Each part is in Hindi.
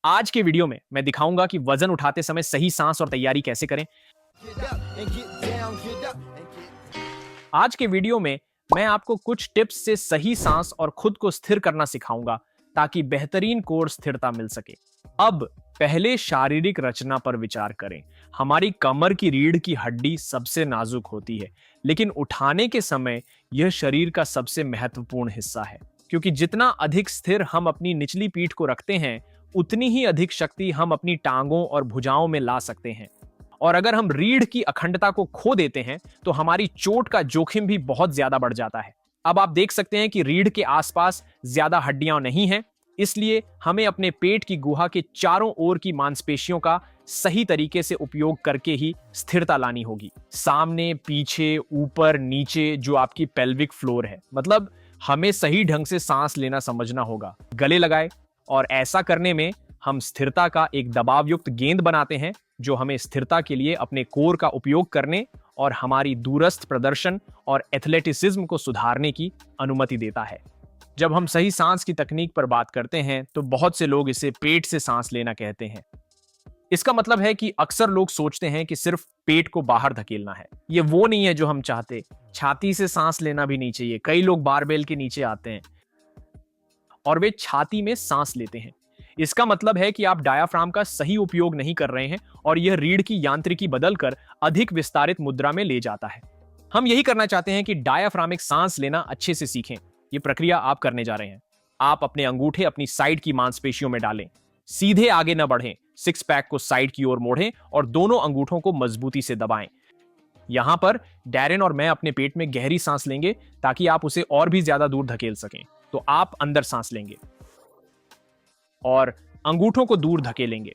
आज के वीडियो में मैं दिखाऊंगा कि वजन उठाते समय सही सांस और तैयारी कैसे करें। आज के वीडियो में मैं आपको कुछ टिप्स से सही सांस और खुद को स्थिर करना सिखाऊंगा ताकि बेहतरीन कोर स्थिरता मिल सके। अब पहले शारीरिक रचना पर विचार करें। हमारी कमर की रीढ़ की हड्डी सबसे नाजुक होती है, लेकिन उठाने के समय यह शरीर का सबसे महत्वपूर्ण हिस्सा है, क्योंकि जितना अधिक स्थिर हम अपनी निचली पीठ को रखते हैं, उतनी ही अधिक शक्ति हम अपनी टांगों और भुजाओं में ला सकते हैं। और अगर हम रीढ़ की अखंडता को खो देते हैं तो हमारी चोट का जोखिम भी बहुत ज्यादा बढ़ जाता है। अब आप देख सकते हैं कि रीढ़ के आसपास ज्यादा हड्डियां नहीं हैं, इसलिए हमें अपने पेट की गुहा के चारों ओर की मांसपेशियों का सही तरीके से उपयोग करके ही स्थिरता लानी होगी। सामने, पीछे, ऊपर, नीचे जो आपकी पेल्विक फ्लोर है, मतलब हमें सही ढंग से सांस लेना समझना होगा। गले लगाए, और ऐसा करने में हम स्थिरता का एक दबाव युक्त गेंद बनाते हैं जो हमें स्थिरता के लिए अपने कोर का उपयोग करने और हमारी दूरस्थ प्रदर्शन और एथलेटिसिज्म को सुधारने की अनुमति देता है। जब हम सही सांस की तकनीक पर बात करते हैं तो बहुत से लोग इसे पेट से सांस लेना कहते हैं। इसका मतलब है कि अक्सर लोग सोचते हैं कि सिर्फ पेट को बाहर धकेलना है। ये वो नहीं है जो हम चाहते। छाती से सांस लेना भी नहीं चाहिए। कई लोग बारबेल के नीचे आते हैं और वे छाती में सांस लेते हैं। इसका मतलब है कि आप डायाफ्राम का सही उपयोग नहीं कर रहे हैं और यह रीढ़ की यांत्रिकी बदलकर अधिक विस्तारित मुद्रा में ले जाता है। हम यही करना चाहते हैं कि डायाफ्रामिक सांस लेना अच्छे से सीखें। यह प्रक्रिया आप करने जा रहे हैं। आप अपने अंगूठे अपनी साइड की मांसपेशियों में डालें, सीधे आगे न बढ़ें, सिक्स पैक को साइड की ओर मोड़ें और दोनों अंगूठों को मजबूती से दबाएं। यहां पर डैरेन और मैं अपने पेट में गहरी सांस लेंगे ताकि आप उसे और भी ज्यादा दूर धकेल सकें। तो आप अंदर सांस लेंगे और अंगूठों को दूर धकेलेंगे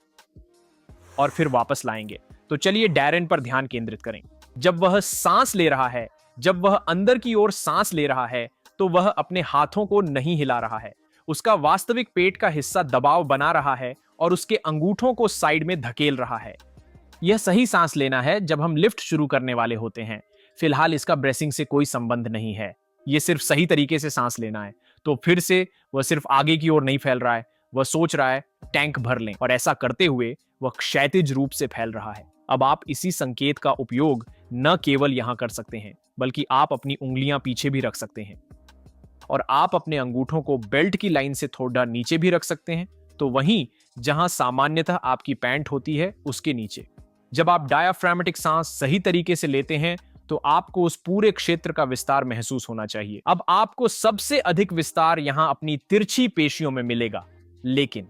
और फिर वापस लाएंगे। तो चलिए डैरेन पर ध्यान केंद्रित करें। जब वह सांस ले रहा है, जब वह अंदर की ओर सांस ले रहा है, तो वह अपने हाथों को नहीं हिला रहा है। उसका वास्तविक पेट का हिस्सा दबाव बना रहा है और उसके अंगूठों को साइड में धकेल रहा है। यह सही सांस लेना है जब हम लिफ्ट शुरू करने वाले होते हैं। फिलहाल इसका ब्रेसिंग से कोई संबंध नहीं है। यह सिर्फ सही तरीके से सांस लेना है। तो फिर से वह सिर्फ आगे की ओर नहीं फैल रहा है, वह सोच रहा है टैंक भर लें, और ऐसा करते हुए वह क्षैतिज रूप से फैल रहा है। अब आप इसी संकेत का उपयोग न केवल यहां कर सकते हैं, बल्कि आप अपनी उंगलियां पीछे भी रख सकते हैं और आप अपने अंगूठों को बेल्ट की लाइन से थोड़ा नीचे भी रख सकते हैं, तो वहीं जहां सामान्यतः आपकी पैंट होती है उसके नीचे। जब आप डायाफ्रामेटिक सांस सही तरीके से लेते हैं तो आपको उस पूरे क्षेत्र का विस्तार महसूस होना चाहिए। अब आपको सबसे अधिक विस्तार यहां अपनी तिरछी पेशियों में मिलेगा, लेकिन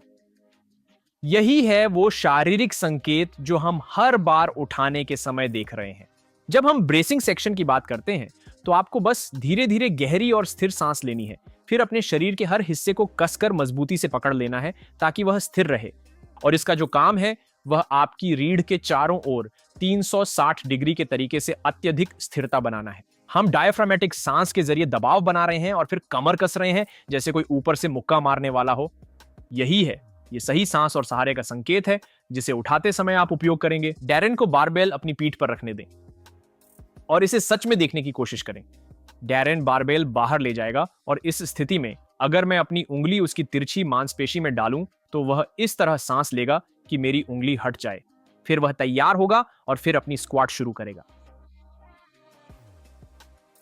यही है वो शारीरिक संकेत जो हम हर बार उठाने के समय देख रहे हैं। जब हम ब्रेसिंग सेक्शन की बात करते हैं तो आपको बस धीरे धीरे गहरी और स्थिर सांस लेनी है। फिर अपने शरीर के हर हिस्से को कसकर मजबूती से पकड़ लेना है ताकि वह स्थिर रहे। और इसका जो काम है वह आपकी रीढ़ के चारों ओर 360 डिग्री के तरीके से अत्यधिक स्थिरता बनाना है। हम डायफ्रामेटिक सांस के जरिए दबाव बना रहे हैं और फिर कमर कस रहे हैं जैसे कोई ऊपर से मुक्का मारने वाला हो। यही है, ये सही सांस और सहारे का संकेत है जिसे उठाते समय आप उपयोग करेंगे। डैरेन को बारबेल अपनी पीठ पर रखने दें और इसे सच में देखने की कोशिश करें। डैरेन बारबेल बाहर ले जाएगा और इस स्थिति में अगर मैं अपनी उंगली उसकी तिरछी मांसपेशी में डालूं तो वह इस तरह सांस लेगा कि मेरी उंगली हट जाए। फिर वह तैयार होगा और फिर अपनी स्क्वाट शुरू करेगा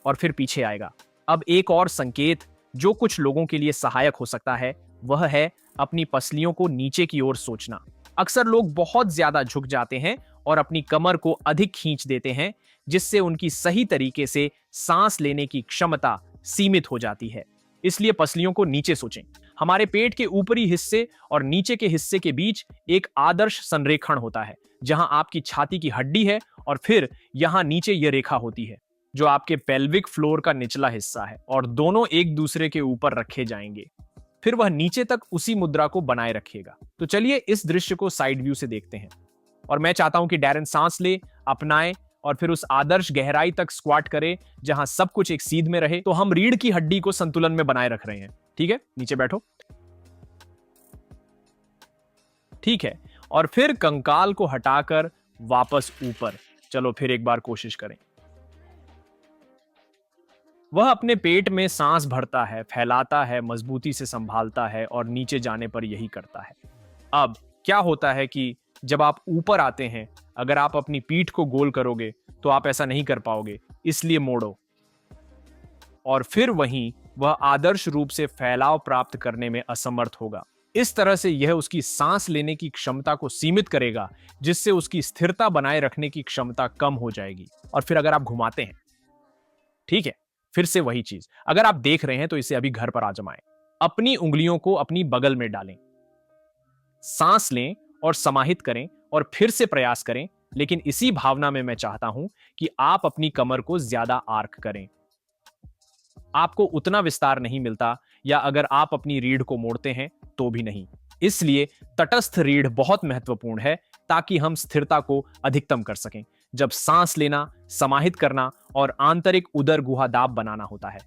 और फिर पीछे आएगा। अब एक और संकेत जो कुछ लोगों के लिए सहायक हो सकता है वह है अपनी पसलियों को नीचे की ओर सोचना। अक्सर लोग बहुत ज्यादा झुक जाते हैं और अपनी कमर को अधिक खींच देते हैं, जिससे उनकी सही तरीके से सांस लेने की क्षमता सीमित हो जाती है। इसलिए पसलियों को नीचे सोचें। हमारे पेट के ऊपरी हिस्से और नीचे के हिस्से के बीच एक आदर्श संरेखण होता है, जहां आपकी छाती की हड्डी है और फिर यहां नीचे यह रेखा होती है जो आपके पेल्विक फ्लोर का निचला हिस्सा है, और दोनों एक दूसरे के ऊपर रखे जाएंगे। फिर वह नीचे तक उसी मुद्रा को बनाए रखेगा। तो चलिए इस दृश्य को साइड व्यू से देखते हैं और मैं चाहता हूं कि डैरेन सांस ले, अपनाए और फिर उस आदर्श गहराई तक स्क्वाट करे जहां सब कुछ एक सीध में रहे। तो हम रीढ़ की हड्डी को संतुलन में बनाए रख रहे हैं। ठीक है, नीचे बैठो। ठीक है, और फिर कंकाल को हटाकर वापस ऊपर। चलो फिर एक बार कोशिश करें। वह अपने पेट में सांस भरता है, फैलाता है, मजबूती से संभालता है और नीचे जाने पर यही करता है। अब क्या होता है कि जब आप ऊपर आते हैं, अगर आप अपनी पीठ को गोल करोगे तो आप ऐसा नहीं कर पाओगे, इसलिए मोड़ो। और फिर वहीं वह आदर्श रूप से फैलाव प्राप्त करने में असमर्थ होगा। इस तरह से यह उसकी सांस लेने की क्षमता को सीमित करेगा, जिससे उसकी स्थिरता बनाए रखने की क्षमता कम हो जाएगी। और फिर अगर आप घुमाते हैं, ठीक है, फिर से वही चीज, अगर आप देख रहे हैं तो इसे अभी घर पर आजमाएं। अपनी उंगलियों को अपनी बगल में डालें, सांस लें और समाहित करें और फिर से प्रयास करें। लेकिन इसी भावना में मैं चाहता हूं कि आप अपनी कमर को ज्यादा आर्क करें। आपको उतना विस्तार नहीं मिलता, या अगर आप अपनी रीढ़ को मोड़ते हैं तो भी नहीं। इसलिए तटस्थ रीढ़ बहुत महत्वपूर्ण है ताकि हम स्थिरता को अधिकतम कर सकें जब सांस लेना, समाहित करना और आंतरिक उदर गुहा दाब बनाना होता है।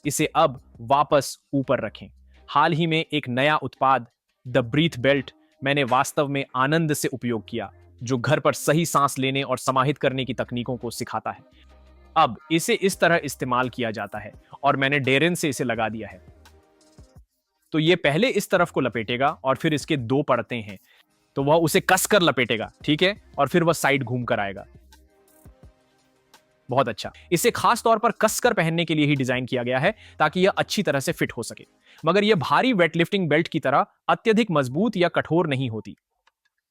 इसे अब वापस ऊपर रखें। हाल ही में एक नया उत्पाद द ब्रीथ बेल्ट मैंने वास्तव में आनंद से उपयोग किया, जो घर पर सही सांस लेने और समाहित करने की तकनीकों को सिखाता है। अब इसे इस तरह इस्तेमाल किया जाता है और मैंने डेरेन से इसे लगा दिया है। तो ये पहले इस तरफ को लपेटेगा और फिर इसके दो परतें हैं, तो वह उसे कसकर लपेटेगा, ठीक है, और फिर वह साइड घूम कर आएगा। बहुत अच्छा। इसे खास तौर पर कसकर पहनने के लिए ही डिजाइन किया गया है ताकि यह अच्छी तरह से फिट हो सके। मगर यह भारी वेटलिफ्टिंग बेल्ट की तरह अत्यधिक मजबूत या कठोर नहीं होती।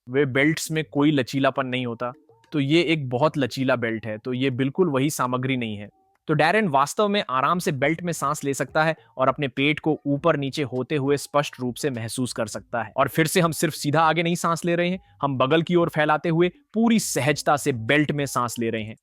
वे बेल्ट्स में कोई लचीलापन नहीं होता, तो ये एक बहुत लचीला बेल्ट है, तो ये बिल्कुल वही सामग्री नहीं है। तो डैरेन वास्तव में आराम से बेल्ट में सांस ले सकता है और अपने पेट को ऊपर नीचे होते हुए स्पष्ट रूप से महसूस कर सकता है। और फिर से हम सिर्फ सीधा आगे नहीं सांस ले रहे हैं, हम बगल की ओर फैलाते हुए पूरी सहजता से बेल्ट में सांस ले रहे हैं।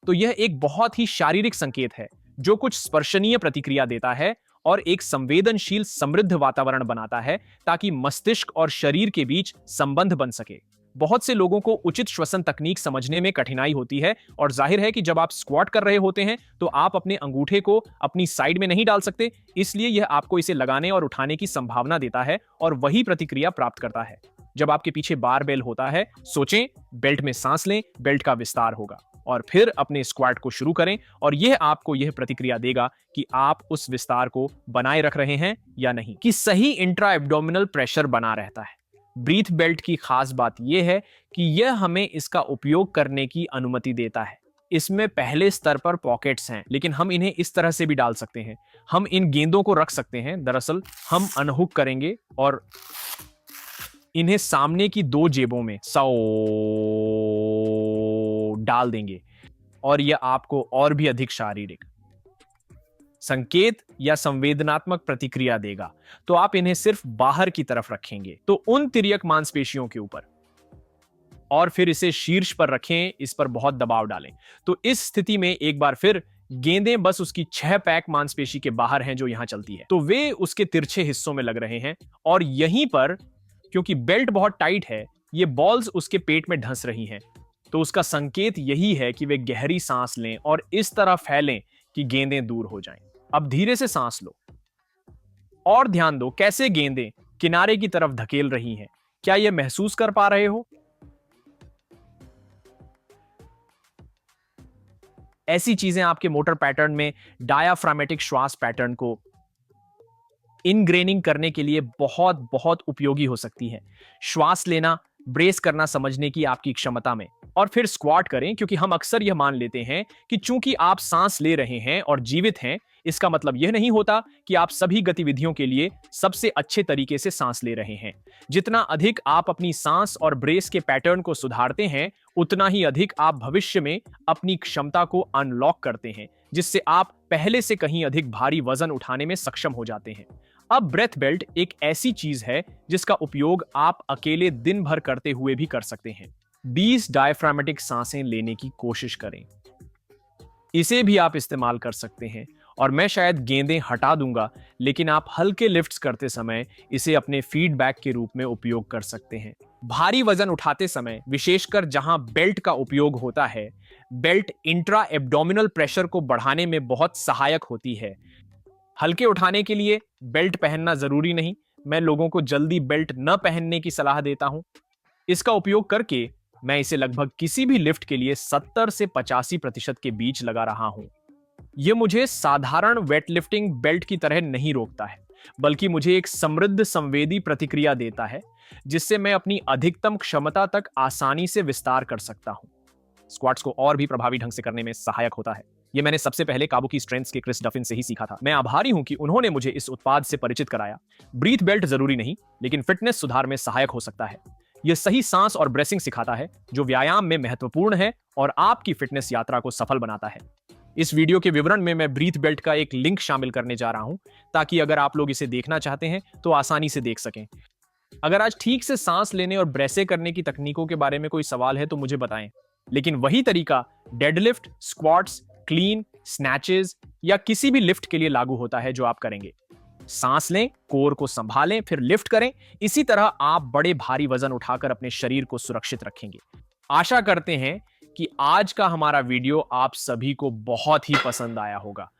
तो यह एक बहुत ही शारीरिक संकेत है जो कुछ स्पर्शनीय प्रतिक्रिया देता है और एक संवेदनशील समृद्ध वातावरण बनाता है ताकि मस्तिष्क और शरीर के बीच संबंध बन सके। बहुत से लोगों को उचित श्वसन तकनीक समझने में कठिनाई होती है और जाहिर है कि जब आप स्क्वाट कर रहे होते हैं तो आप अपने अंगूठे को अपनी साइड में नहीं डाल सकते, इसलिए यह आपको इसे लगाने और उठाने की संभावना देता है और वही प्रतिक्रिया प्राप्त करता है। जब आपके पीछे बारबेल होता है, सोचें, बेल्ट में सांस लें, बेल्ट का विस्तार होगा और फिर अपने स्क्वाट को शुरू करें और यह आपको यह प्रतिक्रिया देगा कि आप उस विस्तार को बनाए रख रहे हैं या नहीं, कि सही इंट्रा एब्डोमिनल प्रेशर बना रहता है। ब्रीथ बेल्ट की खास बात यह है कि यह हमें इसका उपयोग करने की अनुमति देता है। इसमें पहले स्तर पर पॉकेट्स हैं, लेकिन हम इन्हें इस तरह से भी डाल सकते हैं। हम इन गेंदों को रख सकते हैं। दरअसल हम अनहुक करेंगे और इन्हें सामने की दो जेबों में डाल देंगे और यह आपको और भी अधिक शारीरिक संकेत या संवेदनात्मक प्रतिक्रिया देगा। तो आप इन्हें सिर्फ बाहर की तरफ रखेंगे, तो उन तिर्यक मांसपेशियों के ऊपर, और फिर इसे शीर्ष पर रखें, इस पर बहुत दबाव डालें। तो इस स्थिति में एक बार फिर गेंदें बस उसकी 6 पैक मांसपेशी के बाहर हैं जो यहां चलती है, तो वे उसके तिरछे हिस्सों में लग रहे हैं और यहीं पर, क्योंकि बेल्ट बहुत टाइट है, ये बॉल्स उसके पेट में ढंस रही हैं। तो उसका संकेत यही है कि वे गहरी सांस लें और इस तरह फैलें कि गेंदें दूर हो जाएं। अब धीरे से सांस लो और ध्यान दो कैसे गेंदें किनारे की तरफ धकेल रही हैं। क्या यह महसूस कर पा रहे हो? ऐसी चीजें आपके मोटर पैटर्न में डायाफ्रामेटिक श्वास पैटर्न को इनग्रेनिंग करने के लिए बहुत बहुत उपयोगी हो सकती है। श्वास लेना, ब्रेस करना समझने की आपकी क्षमता में। और फिर स्क्वाट करें, क्योंकि हम अक्सर यह मान लेते हैं कि चूंकि आप सांस ले रहे हैं और जीवित हैं, इसका मतलब यह नहीं होता कि आप सभी गतिविधियों के लिए सबसे अच्छे तरीके से सांस ले रहे हैं। जितना अधिक आप अपनी सांस और ब्रेस के पैटर्न को सुधारते हैं, उतना ही अधिक आप भविष्य में अपनी क्षमता को अनलॉक करते हैं, जिससे आप पहले से कहीं अधिक भारी वजन उठाने में सक्षम हो जाते हैं। अब ब्रेथ बेल्ट एक ऐसी चीज है जिसका उपयोग आप अकेले दिन भर करते हुए भी कर सकते हैं। 20 डायफ्रामेटिक सांसें लेने की कोशिश करें। इसे भी आप इस्तेमाल कर सकते हैं और मैं शायद गेंदें हटा दूंगा, लेकिन आप हल्के लिफ्ट्स करते समय इसे अपने फीडबैक के रूप में उपयोग कर सकते हैं। भारी वजन उठाते समय, विशेषकर जहां बेल्ट का उपयोग होता है, बेल्ट इंट्रा एब्डोमिनल प्रेशर को बढ़ाने में बहुत सहायक होती है। हल्के उठाने के लिए बेल्ट पहनना जरूरी नहीं। मैं लोगों को जल्दी बेल्ट न पहनने की सलाह देता हूं। इसका उपयोग करके मैं इसे लगभग किसी भी लिफ्ट के लिए 70 से 85% के बीच लगा रहा हूं। यह मुझे साधारण वेटलिफ्टिंग बेल्ट की तरह नहीं रोकता है, बल्कि मुझे एक समृद्ध संवेदी प्रतिक्रिया देता है जिससे मैं अपनी अधिकतम क्षमता तक आसानी से विस्तार कर सकता हूं। स्क्वाट्स को और भी प्रभावी ढंग से करने में सहायक होता है। ये मैंने सबसे पहले काबू की स्ट्रेंथ्स के क्रिस डफिन से ही सीखा था। मैं आभारी हूं कि उन्होंने मुझे इस उत्पाद से परिचित कराया। ब्रीथ बेल्ट जरूरी नहीं, लेकिन फिटनेस सुधार में सहायक हो सकता है। यह सही सांस और ब्रेसिंग सिखाता है, जो व्यायाम में महत्वपूर्ण है और आपकी फिटनेस यात्रा को सफल बनाता है। इस वीडियो के विवरण में मैं ब्रीथ बेल्ट का एक लिंक शामिल करने जा रहा हूं, ताकि अगर आप लोग इसे देखना चाहते हैं तो आसानी से देख सकें। अगर आज ठीक से सांस लेने और ब्रेसे करने की तकनीकों के बारे में कोई सवाल है तो मुझे बताएं। लेकिन वही तरीका डेडलिफ्ट, स्क्वाट्स, क्लीन, स्नैचेस या किसी भी लिफ्ट के लिए लागू होता है जो आप करेंगे। सांस लें, कोर को संभालें, फिर लिफ्ट करें। इसी तरह आप बड़े भारी वजन उठाकर अपने शरीर को सुरक्षित रखेंगे। आशा करते हैं कि आज का हमारा वीडियो आप सभी को बहुत ही पसंद आया होगा।